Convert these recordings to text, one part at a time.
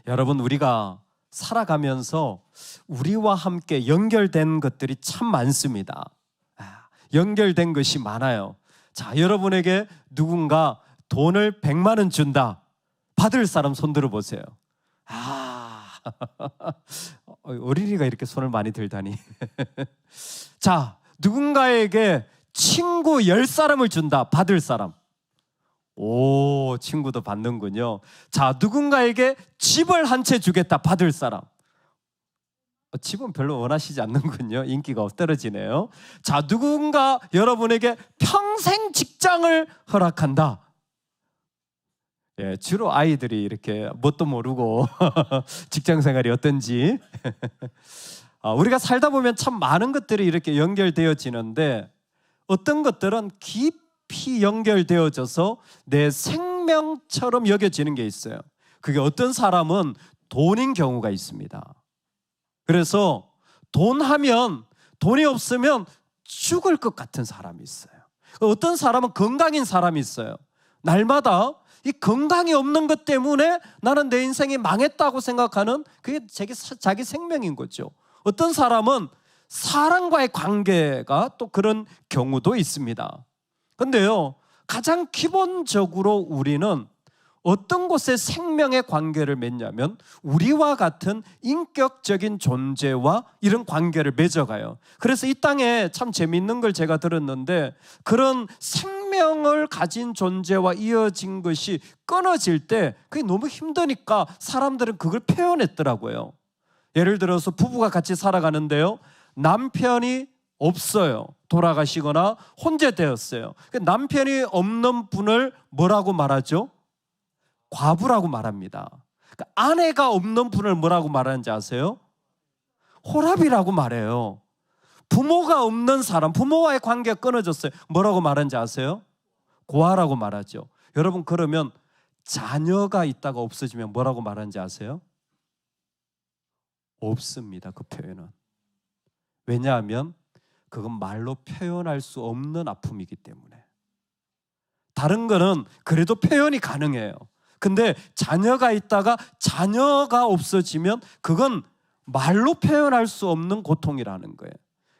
여러분, 우리가 살아가면서 우리와 함께 연결된 것들이 참 많습니다. 연결된 것이 많아요. 자, 여러분에게 누군가 돈을 100만 원 준다. 받을 사람 손 들어보세요. 어린이가 이렇게 손을 많이 들다니. 자, 누군가에게 친구 10사람을 준다. 받을 사람. 오, 친구도 받는군요. 자, 누군가에게 집을 한 채 주겠다. 받을 사람. 집은 별로 원하시지 않는군요. 인기가 떨어지네요. 자, 누군가 여러분에게 평생 직장을 허락한다. 예, 주로 아이들이 이렇게 뭣도 모르고 직장 생활이 어떤지 우리가 살다 보면 참 많은 것들이 이렇게 연결되어지는데 어떤 것들은 깊이 연결되어져서 내 생명처럼 여겨지는 게 있어요. 그게 어떤 사람은 돈인 경우가 있습니다. 그래서 돈 하면 돈이 없으면 죽을 것 같은 사람이 있어요. 어떤 사람은 건강인 사람이 있어요. 날마다 이 건강이 없는 것 때문에 나는 내 인생이 망했다고 생각하는 그게 자기 생명인 거죠. 어떤 사람은 사람과의 관계가 또 그런 경우도 있습니다. 그런데요, 가장 기본적으로 우리는 어떤 곳에 생명의 관계를 맺냐면 우리와 같은 인격적인 존재와 이런 관계를 맺어가요. 그래서 이 땅에 참 재미있는 걸 제가 들었는데 그런 생명을 가진 존재와 이어진 것이 끊어질 때 그게 너무 힘드니까 사람들은 그걸 표현했더라고요. 예를 들어서 부부가 같이 살아가는데요, 남편이 없어요. 돌아가시거나 혼재되었어요. 남편이 없는 분을 뭐라고 말하죠? 과부라고 말합니다. 그러니까 아내가 없는 분을 뭐라고 말하는지 아세요? 호랍이라고 말해요. 부모가 없는 사람, 부모와의 관계가 끊어졌어요. 뭐라고 말하는지 아세요? 고아라고 말하죠. 여러분, 그러면 자녀가 있다가 없어지면 뭐라고 말하는지 아세요? 없습니다. 그 표현은. 왜냐하면 그건 말로 표현할 수 없는 아픔이기 때문에. 다른 거는 그래도 표현이 가능해요. 근데 자녀가 있다가 자녀가 없어지면 그건 말로 표현할 수 없는 고통이라는 거예요.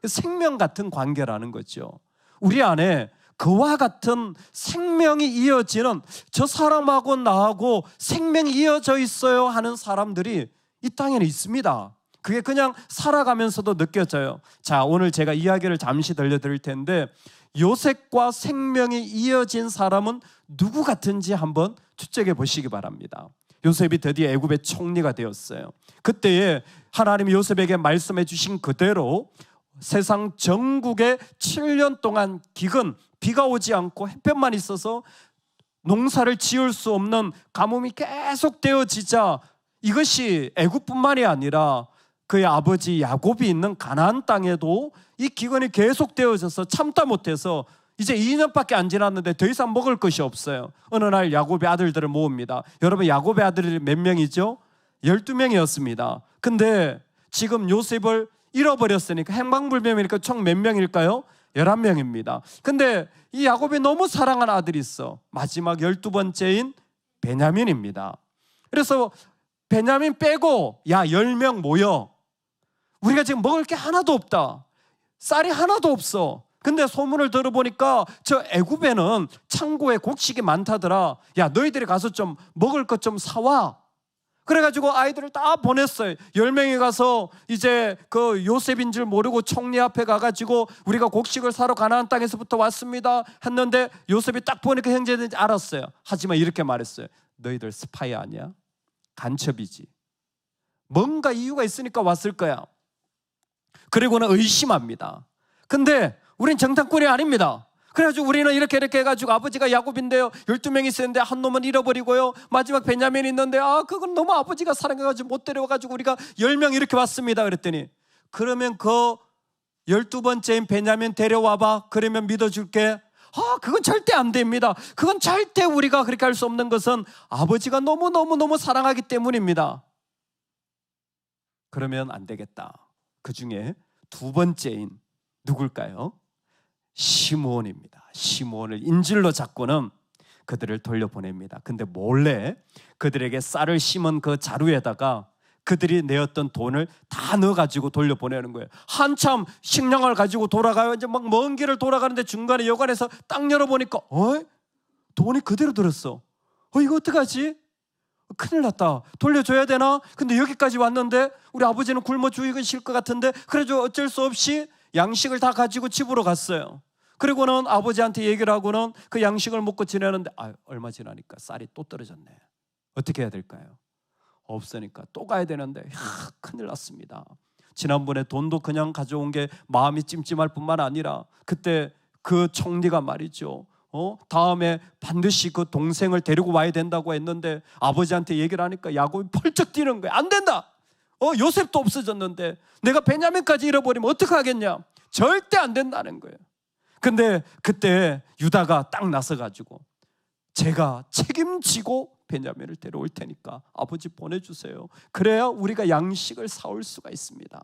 생명 같은 관계라는 거죠. 우리 안에 그와 같은 생명이 이어지는, 저 사람하고 나하고 생명이 이어져 있어요 하는 사람들이 이 땅에는 있습니다. 그게 그냥 살아가면서도 느껴져요. 자, 오늘 제가 이야기를 잠시 들려드릴 텐데 요셉과 생명이 이어진 사람은 누구 같은지 한번 추측해 보시기 바랍니다. 요셉이 드디어 애굽의 총리가 되었어요. 그때에 하나님이 요셉에게 말씀해 주신 그대로 세상 전국에 7년 동안 기근, 비가 오지 않고 햇볕만 있어서 농사를 지을 수 없는 가뭄이 계속 되어지자 이것이 애굽뿐만이 아니라 그의 아버지 야곱이 있는 가나안 땅에도 이 기근이 계속 되어져서 참다 못해서 이제 2년밖에 안 지났는데 더 이상 먹을 것이 없어요. 어느 날 야곱의 아들들을 모읍니다. 여러분, 야곱의 아들이 몇 명이죠? 12명이었습니다. 근데 지금 요셉을 잃어버렸으니까 행방불명이니까 총 몇 명일까요? 11명입니다. 근데 이 야곱이 너무 사랑하는 아들이 있어. 마지막 12번째인 베냐민입니다. 그래서 베냐민 빼고 10명 모여. 우리가 지금 먹을 게 하나도 없다. 쌀이 하나도 없어. 근데 소문을 들어보니까 저 애굽에는 창고에 곡식이 많다더라. 야, 너희들이 가서 좀 먹을 것 좀 사와. 그래가지고 아이들을 다 보냈어요. 10명이 가서 이제 그 요셉인 줄 모르고 총리 앞에 가가지고 우리가 곡식을 사러 가나안 땅에서부터 왔습니다 했는데 요셉이 딱 보니까 형제들인지 알았어요. 하지만 이렇게 말했어요. 너희들 스파이 아니야? 간첩이지. 뭔가 이유가 있으니까 왔을 거야. 그리고는 의심합니다. 근데 우린 정탐꾼이 아닙니다. 그래가지고 우리는 이렇게 해가지고 아버지가 야곱인데요, 12명이 있었는데 한 놈은 잃어버리고요, 마지막 베냐민이 있는데 그건 너무 아버지가 사랑해가지고 못 데려와가지고 우리가 10명 이렇게 왔습니다. 그랬더니 그러면 그 12번째인 베냐민 데려와봐. 그러면 믿어줄게. 그건 절대 안 됩니다. 그건 절대 우리가 그렇게 할 수 없는 것은 아버지가 너무너무너무 사랑하기 때문입니다. 그러면 안 되겠다. 그 중에 두 번째인 누굴까요? 시므온입니다. 시므온을 인질로 잡고는 그들을 돌려보냅니다. 근데 몰래 그들에게 쌀을 심은 그 자루에다가 그들이 내었던 돈을 다 넣어가지고 돌려보내는 거예요. 한참 식량을 가지고 돌아가요. 이제 막 먼 길을 돌아가는데 중간에 여관에서 딱 열어보니까 돈이 그대로 들었어. 이거 어떡하지? 큰일 났다. 돌려줘야 되나? 근데 여기까지 왔는데 우리 아버지는 굶어 죽으실 것 같은데, 그래도 어쩔 수 없이 양식을 다 가지고 집으로 갔어요. 그리고는 아버지한테 얘기를 하고는 그 양식을 먹고 지내는데 얼마 지나니까 쌀이 또 떨어졌네. 어떻게 해야 될까요? 없으니까 또 가야 되는데 큰일 났습니다. 지난번에 돈도 그냥 가져온 게 마음이 찜찜할 뿐만 아니라 그때 그 총리가 말이죠, 다음에 반드시 그 동생을 데리고 와야 된다고 했는데 아버지한테 얘기를 하니까 야곱이 펄쩍 뛰는 거야. 안 된다. 요셉도 없어졌는데 내가 베냐민까지 잃어버리면 어떡하겠냐. 절대 안 된다는 거예요. 근데 그때 유다가 딱 나서가지고 제가 책임지고 베냐민을 데려올 테니까 아버지 보내주세요. 그래야 우리가 양식을 사올 수가 있습니다.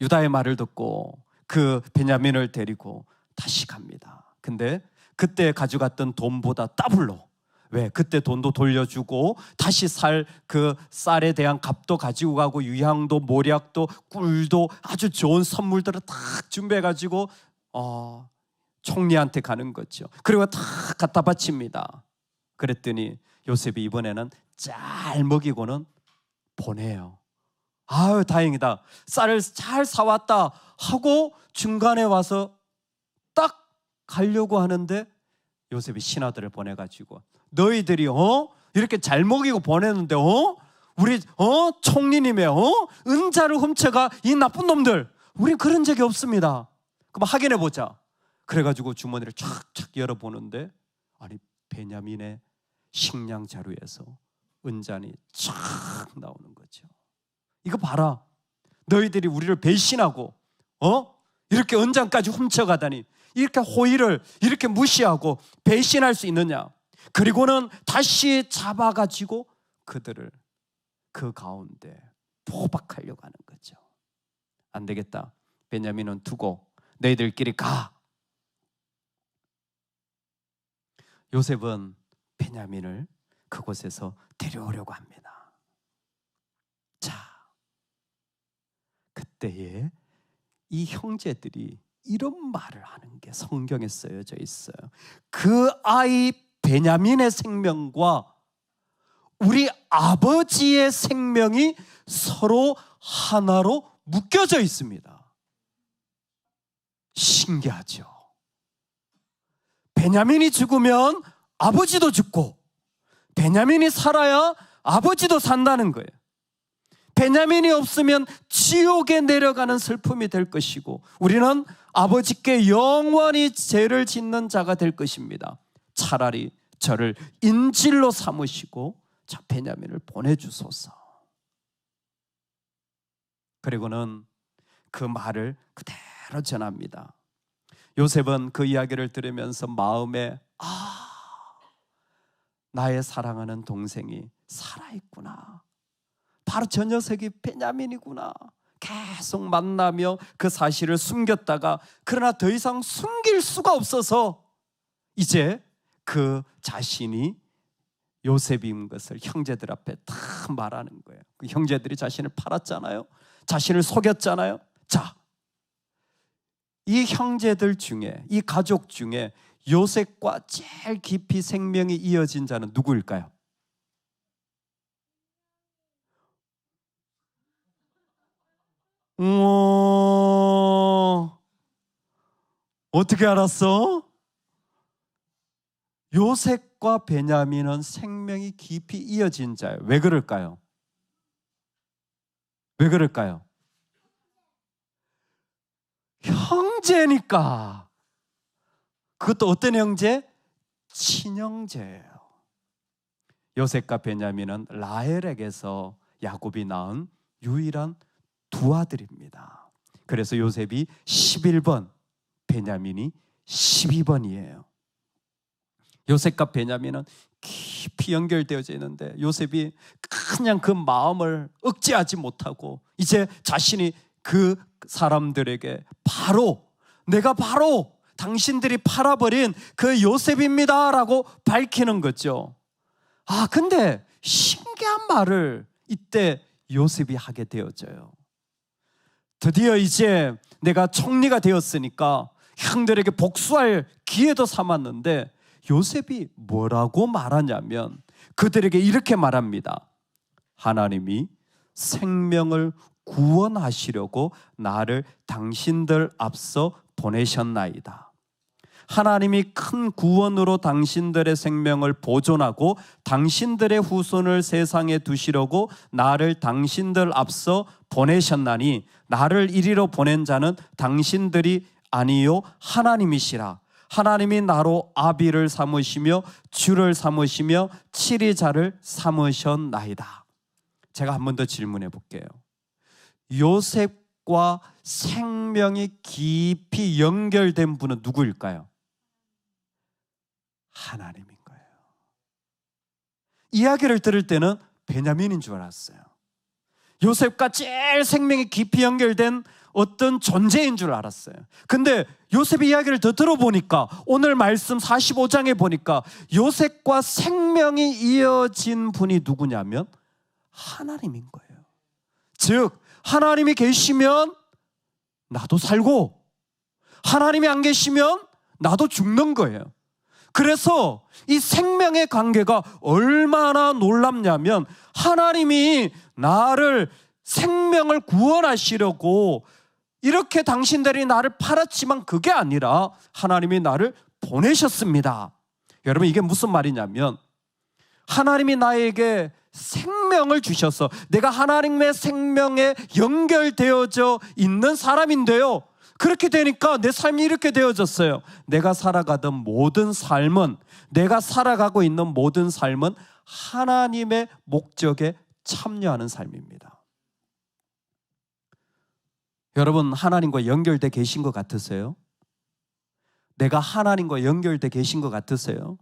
유다의 말을 듣고 그 베냐민을 데리고 다시 갑니다. 근데 그때 가져갔던 돈보다 더블로, 왜? 그때 돈도 돌려주고 다시 살 그 쌀에 대한 값도 가지고 가고 유향도 모략도 꿀도 아주 좋은 선물들을 다 준비해가지고 총리한테 가는 거죠. 그리고 다 갖다 바칩니다. 그랬더니 요셉이 이번에는 잘 먹이고는 보내요. 다행이다. 쌀을 잘 사왔다 하고 중간에 와서 딱 가려고 하는데 요셉이 신하들을 보내가지고 너희들이 이렇게 잘 먹이고 보내는데 우리 총리님의 은자를 훔쳐가 이 나쁜 놈들, 우린 그런 적이 없습니다. 그럼 확인해 보자. 그래가지고 주머니를 쫙쫙 열어보는데 아니 베냐민의 식량 자루에서 은잔이 쫙 나오는 거죠. 이거 봐라. 너희들이 우리를 배신하고 이렇게 은잔까지 훔쳐가다니, 이렇게 호의를 이렇게 무시하고 배신할 수 있느냐. 그리고는 다시 잡아가지고 그들을 그 가운데 포박하려고 하는 거죠. 안 되겠다. 베냐민은 두고 너희들끼리 가. 요셉은 베냐민을 그곳에서 데려오려고 합니다. 자, 그때에 이 형제들이 이런 말을 하는 게 성경에 쓰여져 있어요. 그 아이 베냐민의 생명과 우리 아버지의 생명이 서로 하나로 묶여져 있습니다. 신기하죠? 베냐민이 죽으면 아버지도 죽고 베냐민이 살아야 아버지도 산다는 거예요. 베냐민이 없으면 지옥에 내려가는 슬픔이 될 것이고 우리는 아버지께 영원히 죄를 짓는 자가 될 것입니다. 차라리 저를 인질로 삼으시고 자 베냐민을 보내주소서. 그리고는 그 말을 그대로 전합니다. 요셉은 그 이야기를 들으면서 마음에 나의 사랑하는 동생이 살아있구나, 바로 저 녀석이 베냐민이구나, 계속 만나며 그 사실을 숨겼다가 그러나 더 이상 숨길 수가 없어서 이제 그 자신이 요셉인 것을 형제들 앞에 다 말하는 거예요. 그 형제들이 자신을 팔았잖아요. 자신을 속였잖아요. 자, 이 형제들 중에, 이 가족 중에 요셉과 제일 깊이 생명이 이어진 자는 누구일까요? 어떻게 알았어? 요셉과 베냐민은 생명이 깊이 이어진 자예요. 왜 그럴까요? 왜 그럴까요? 형제니까. 그것도 어떤 형제? 친형제예요. 요셉과 베냐민은 라헬에게서 야곱이 낳은 유일한 두 아들입니다. 그래서 요셉이 11번, 베냐민이 12번이에요. 요셉과 베냐민은 깊이 연결되어져 있는데 요셉이 그냥 그 마음을 억제하지 못하고 이제 자신이 그 사람들에게 내가 바로 당신들이 팔아버린 그 요셉입니다 라고 밝히는 거죠. 근데 신기한 말을 이때 요셉이 하게 되어져요. 드디어 이제 내가 총리가 되었으니까 형들에게 복수할 기회도 삼았는데 요셉이 뭐라고 말하냐면 그들에게 이렇게 말합니다. 하나님이 생명을 구원하시려고 나를 당신들 앞서 보내셨나이다. 하나님이 큰 구원으로 당신들의 생명을 보존하고 당신들의 후손을 세상에 두시려고 나를 당신들 앞서 보내셨나니 나를 이리로 보낸 자는 당신들이 아니요 하나님이시라. 하나님이 나로 아비를 삼으시며 주를 삼으시며 치리자를 삼으셨나이다. 제가 한 번 더 질문해 볼게요. 요셉과 생명이 깊이 연결된 분은 누구일까요? 하나님인 거예요. 이야기를 들을 때는 베냐민인 줄 알았어요. 요셉과 제일 생명이 깊이 연결된 어떤 존재인 줄 알았어요. 근데 요셉의 이야기를 더 들어보니까 오늘 말씀 45장에 보니까 요셉과 생명이 이어진 분이 누구냐면 하나님인 거예요. 즉 하나님이 계시면 나도 살고 하나님이 안 계시면 나도 죽는 거예요. 그래서 이 생명의 관계가 얼마나 놀랍냐면 하나님이 나를 생명을 구원하시려고 이렇게 당신들이 나를 팔았지만 그게 아니라 하나님이 나를 보내셨습니다. 여러분 이게 무슨 말이냐면 하나님이 나에게 생명을 주셔서 내가 하나님의 생명에 연결되어져 있는 사람인데요. 그렇게 되니까 내 삶이 이렇게 되어졌어요. 내가 살아가던 모든 삶은 내가 살아가고 있는 모든 삶은 하나님의 목적에 참여하는 삶입니다. 여러분 하나님과 연결돼 계신 것 같으세요? 내가 하나님과 연결돼 계신 것 같으세요?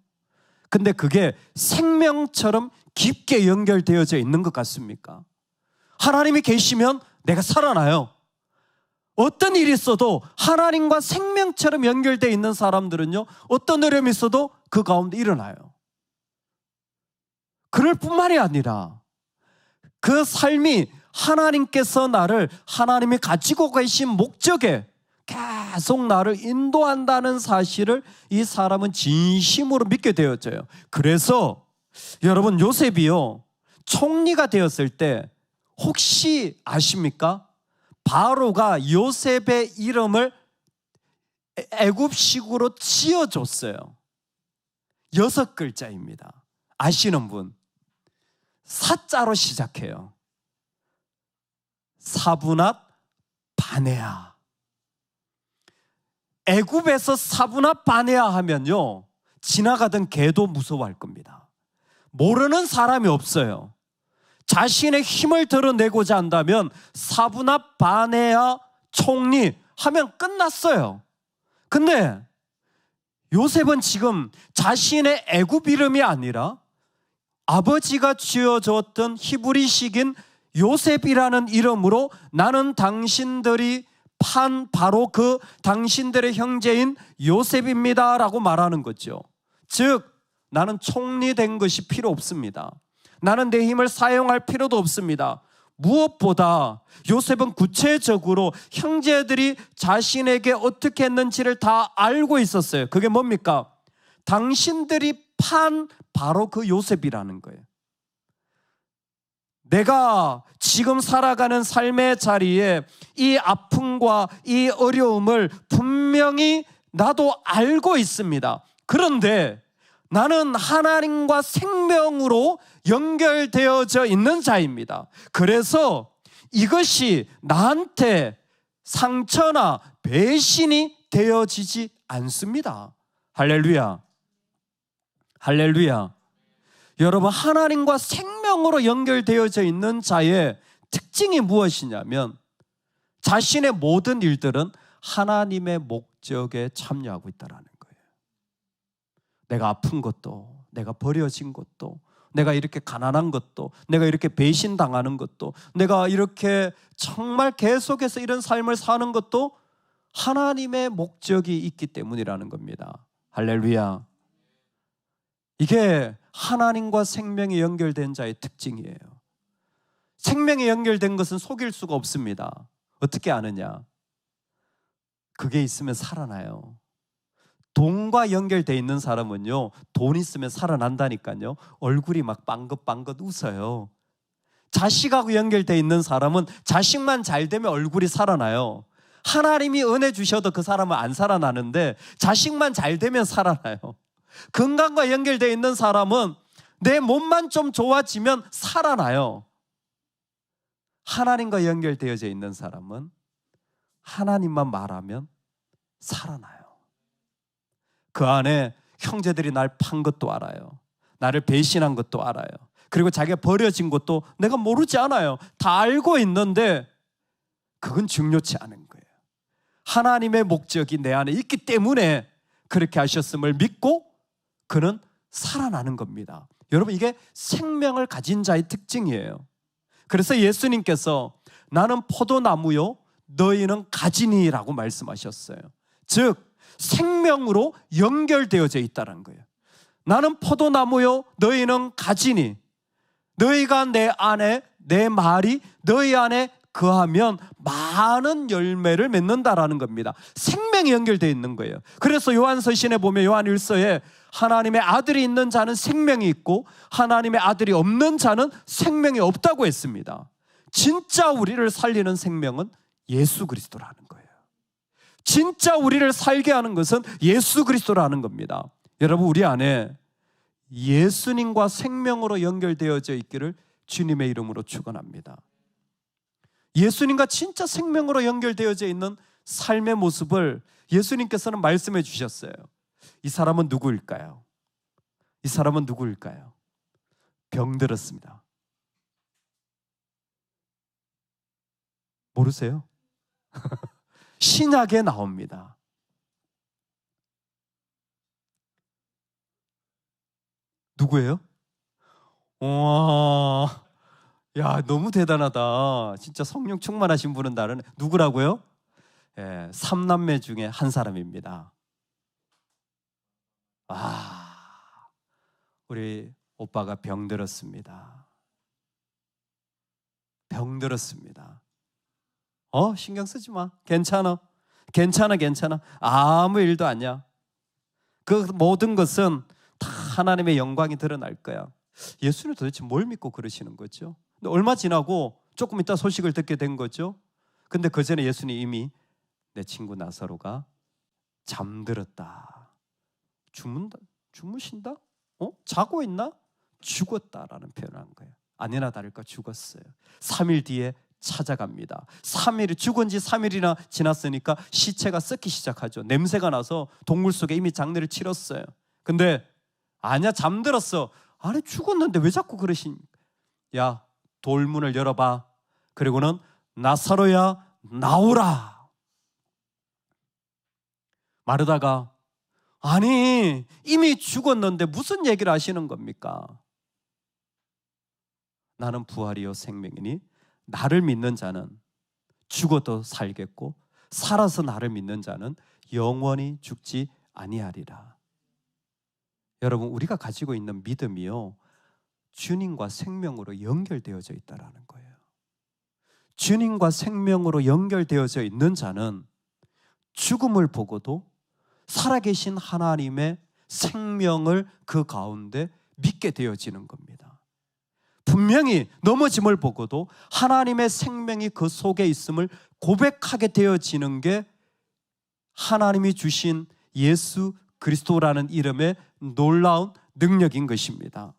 근데 그게 생명처럼 깊게 연결되어져 있는 것 같습니까? 하나님이 계시면 내가 살아나요. 어떤 일이 있어도 하나님과 생명처럼 연결되어 있는 사람들은요 어떤 어려움이 있어도 그 가운데 일어나요. 그럴 뿐만이 아니라 그 삶이 하나님께서 나를 하나님이 가지고 계신 목적에 계속 나를 인도한다는 사실을 이 사람은 진심으로 믿게 되어져요. 그래서 여러분 요셉이요 총리가 되었을 때 혹시 아십니까? 바로가 요셉의 이름을 애굽식으로 지어줬어요. 6글자입니다. 아시는 분? 사자로 시작해요. 사브낫 바네아. 애굽에서 사브낫 바네아 하면요 지나가던 개도 무서워할 겁니다. 모르는 사람이 없어요. 자신의 힘을 드러내고자 한다면 사브낫 바네아 총리 하면 끝났어요. 근데 요셉은 지금 자신의 애굽 이름이 아니라 아버지가 지어줬던 히브리식인 요셉이라는 이름으로 나는 당신들이 판 바로 그 당신들의 형제인 요셉입니다 라고 말하는 거죠. 즉 나는 총리 된 것이 필요 없습니다. 나는 내 힘을 사용할 필요도 없습니다. 무엇보다 요셉은 구체적으로 형제들이 자신에게 어떻게 했는지를 다 알고 있었어요. 그게 뭡니까? 당신들이 판 바로 그 요셉이라는 거예요. 내가 지금 살아가는 삶의 자리에 이 아픔과 이 어려움을 분명히 나도 알고 있습니다. 그런데 나는 하나님과 생명으로 연결되어져 있는 자입니다. 그래서 이것이 나한테 상처나 배신이 되어지지 않습니다. 할렐루야. 할렐루야. 여러분 하나님과 생명으로 연결되어져 있는 자의 특징이 무엇이냐면 자신의 모든 일들은 하나님의 목적에 참여하고 있다는 거예요. 내가 아픈 것도, 내가 버려진 것도, 내가 이렇게 가난한 것도, 내가 이렇게 배신당하는 것도, 내가 이렇게 정말 계속해서 이런 삶을 사는 것도 하나님의 목적이 있기 때문이라는 겁니다. 할렐루야. 이게 하나님과 생명이 연결된 자의 특징이에요. 생명이 연결된 것은 속일 수가 없습니다. 어떻게 아느냐? 그게 있으면 살아나요. 돈과 연결되어 있는 사람은요, 돈 있으면 살아난다니까요. 얼굴이 막 빵긋빵긋 웃어요. 자식하고 연결되어 있는 사람은 자식만 잘 되면 얼굴이 살아나요. 하나님이 은혜 주셔도 그 사람은 안 살아나는데 자식만 잘 되면 살아나요. 건강과 연결되어 있는 사람은 내 몸만 좀 좋아지면 살아나요. 하나님과 연결되어져 있는 사람은 하나님만 말하면 살아나요. 그 안에 형제들이 날 판 것도 알아요. 나를 배신한 것도 알아요. 그리고 자기가 버려진 것도 내가 모르지 않아요. 다 알고 있는데 그건 중요치 않은 거예요. 하나님의 목적이 내 안에 있기 때문에 그렇게 하셨음을 믿고 그는 살아나는 겁니다. 여러분, 이게 생명을 가진 자의 특징이에요. 그래서 예수님께서 나는 포도나무요 너희는 가지니라고 말씀하셨어요. 즉 생명으로 연결되어져 있다는 거예요. 나는 포도나무요 너희는 가지니, 너희가 내 안에, 내 말이 너희 안에 거하면 많은 열매를 맺는다라는 겁니다. 생명이 연결되어 있는 거예요. 그래서 요한서신에 보면 요한 1서에 하나님의 아들이 있는 자는 생명이 있고 하나님의 아들이 없는 자는 생명이 없다고 했습니다. 진짜 우리를 살리는 생명은 예수 그리스도라는 거예요. 진짜 우리를 살게 하는 것은 예수 그리스도라는 겁니다. 여러분, 우리 안에 예수님과 생명으로 연결되어져 있기를 주님의 이름으로 축원합니다. 예수님과 진짜 생명으로 연결되어져 있는 삶의 모습을 예수님께서는 말씀해 주셨어요. 이 사람은 누구일까요? 이 사람은 누구일까요? 병들었습니다. 모르세요? 신약에 나옵니다. 누구예요? 와, 야, 너무 대단하다. 진짜 성령 충만하신 분은 다른 누구라고요? 예, 3남매 중에 한 사람입니다. 우리 오빠가 병들었습니다. 병들었습니다. 신경 쓰지 마. 괜찮아. 아무 일도 아니야. 그 모든 것은 다 하나님의 영광이 드러날 거야. 예수는 도대체 뭘 믿고 그러시는 거죠? 근데 얼마 지나고 조금 있다 소식을 듣게 된 거죠. 근데 그 전에 예수님 이미 내 친구 나사로가 잠들었다. 주무신다? 자고 있나? 죽었다라는 표현을 한 거예요. 아니나 다를까 죽었어요. 3일 뒤에 찾아갑니다. 3일, 죽은 지 3일이나 지났으니까 시체가 썩기 시작하죠. 냄새가 나서 동굴 속에 이미 장례를 치렀어요. 근데 아니야, 잠들었어. 아니, 죽었는데 왜 자꾸 그러십니까? 야, 돌문을 열어봐. 그리고는 나사로야 나오라. 마르다가 아니, 이미 죽었는데 무슨 얘기를 하시는 겁니까? 나는 부활이요 생명이니 나를 믿는 자는 죽어도 살겠고 살아서 나를 믿는 자는 영원히 죽지 아니하리라. 여러분, 우리가 가지고 있는 믿음이요 주님과 생명으로 연결되어져 있다라는 거예요. 주님과 생명으로 연결되어져 있는 자는 죽음을 보고도 살아계신 하나님의 생명을 그 가운데 믿게 되어지는 겁니다. 분명히 넘어짐을 보고도 하나님의 생명이 그 속에 있음을 고백하게 되어지는 게 하나님이 주신 예수 그리스도라는 이름의 놀라운 능력인 것입니다.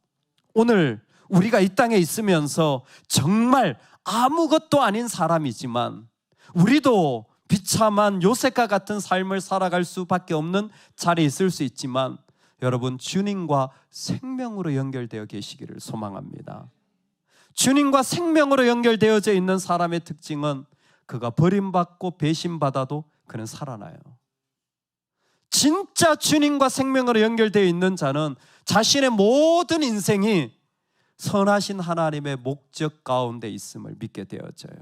오늘 우리가 이 땅에 있으면서 정말 아무것도 아닌 사람이지만 우리도 비참한 요셉과 같은 삶을 살아갈 수밖에 없는 자리에 있을 수 있지만 여러분, 주님과 생명으로 연결되어 계시기를 소망합니다. 주님과 생명으로 연결되어져 있는 사람의 특징은 그가 버림받고 배신받아도 그는 살아나요. 진짜 주님과 생명으로 연결되어 있는 자는 자신의 모든 인생이 선하신 하나님의 목적 가운데 있음을 믿게 되어져요.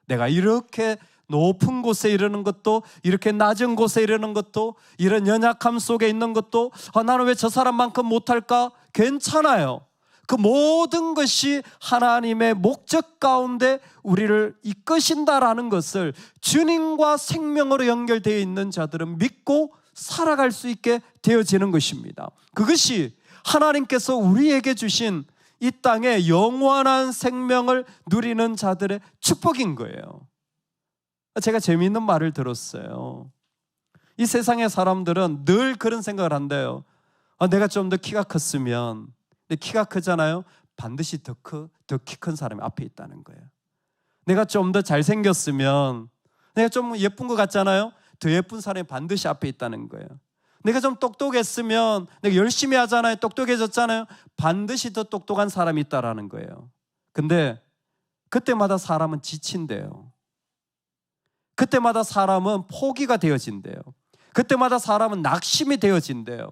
내가 이렇게 높은 곳에 이르는 것도, 이렇게 낮은 곳에 이르는 것도, 이런 연약함 속에 있는 것도, 나는 왜 저 사람만큼 못할까? 괜찮아요. 그 모든 것이 하나님의 목적 가운데 우리를 이끄신다라는 것을 주님과 생명으로 연결되어 있는 자들은 믿고 살아갈 수 있게 되어지는 것입니다. 그것이 하나님께서 우리에게 주신 이 땅에 영원한 생명을 누리는 자들의 축복인 거예요. 제가 재미있는 말을 들었어요. 이 세상의 사람들은 늘 그런 생각을 한대요. 내가 좀 더 키가 컸으면, 근데 키가 크잖아요. 반드시 더 키 큰 사람이 앞에 있다는 거예요. 내가 좀 더 잘생겼으면, 내가 좀 예쁜 것 같잖아요. 더 예쁜 사람이 반드시 앞에 있다는 거예요. 내가 좀 똑똑했으면, 내가 열심히 하잖아요. 똑똑해졌잖아요. 반드시 더 똑똑한 사람이 있다라는 거예요. 근데 그때마다 사람은 지친대요. 그때마다 사람은 포기가 되어진대요. 그때마다 사람은 낙심이 되어진대요.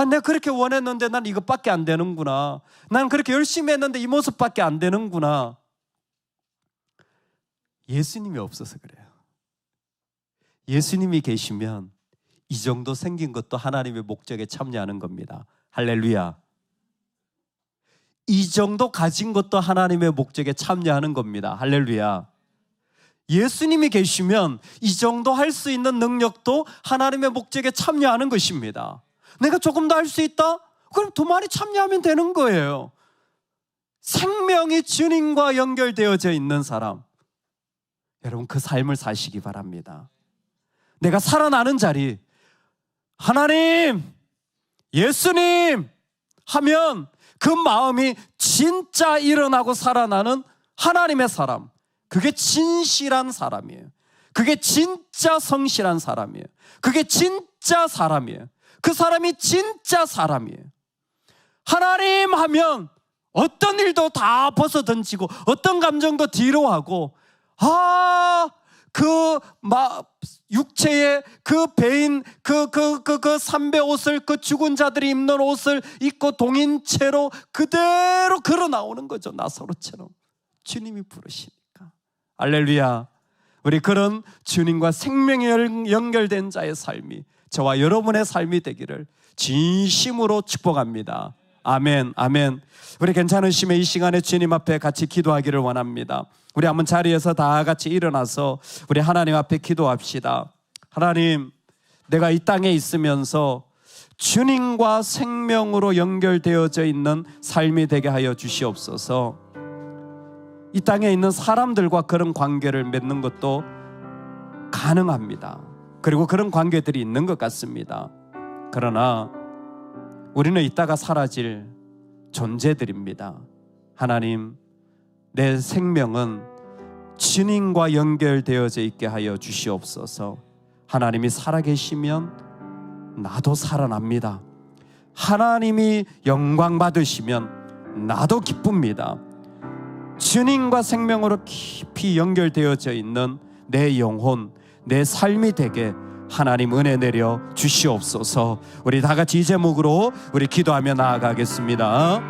내가 그렇게 원했는데 난 이것밖에 안 되는구나. 난 그렇게 열심히 했는데 이 모습밖에 안 되는구나. 예수님이 없어서 그래요. 예수님이 계시면 이 정도 생긴 것도 하나님의 목적에 참여하는 겁니다. 할렐루야. 이 정도 가진 것도 하나님의 목적에 참여하는 겁니다. 할렐루야. 예수님이 계시면 이 정도 할 수 있는 능력도 하나님의 목적에 참여하는 것입니다. 내가 조금 더 할 수 있다? 그럼 더 많이 참여하면 되는 거예요. 생명이 주님과 연결되어져 있는 사람, 여러분 그 삶을 사시기 바랍니다. 내가 살아나는 자리, 하나님, 예수님 하면 그 마음이 진짜 일어나고 살아나는 하나님의 사람, 그게 진실한 사람이에요. 그게 진짜 성실한 사람이에요. 그게 진짜 사람이에요. 그 사람이 진짜 사람이에요. 하나님 하면 어떤 일도 다 벗어던지고 어떤 감정도 뒤로 하고, 육체의 그 배인 그 삼배 옷을, 그 죽은 자들이 입는 옷을 입고 동인 채로 그대로 걸어 나오는 거죠. 나사로처럼 주님이 부르시니까. 할렐루야. 우리 그런 주님과 생명이 연결된 자의 삶이 저와 여러분의 삶이 되기를 진심으로 축복합니다. 아멘, 아멘. 우리 괜찮으시면 이 시간에 주님 앞에 같이 기도하기를 원합니다. 우리 한번 자리에서 다 같이 일어나서 우리 하나님 앞에 기도합시다. 하나님, 내가 이 땅에 있으면서 주님과 생명으로 연결되어져 있는 삶이 되게 하여 주시옵소서. 이 땅에 있는 사람들과 그런 관계를 맺는 것도 가능합니다. 그리고 그런 관계들이 있는 것 같습니다. 그러나 우리는 이따가 사라질 존재들입니다. 하나님, 내 생명은 주님과 연결되어져 있게 하여 주시옵소서. 하나님이 살아계시면 나도 살아납니다. 하나님이 영광 받으시면 나도 기쁩니다. 주님과 생명으로 깊이 연결되어져 있는 내 영혼, 내 삶이 되게 하나님 은혜 내려 주시옵소서. 우리 다 같이 이 제목으로 우리 기도하며 나아가겠습니다.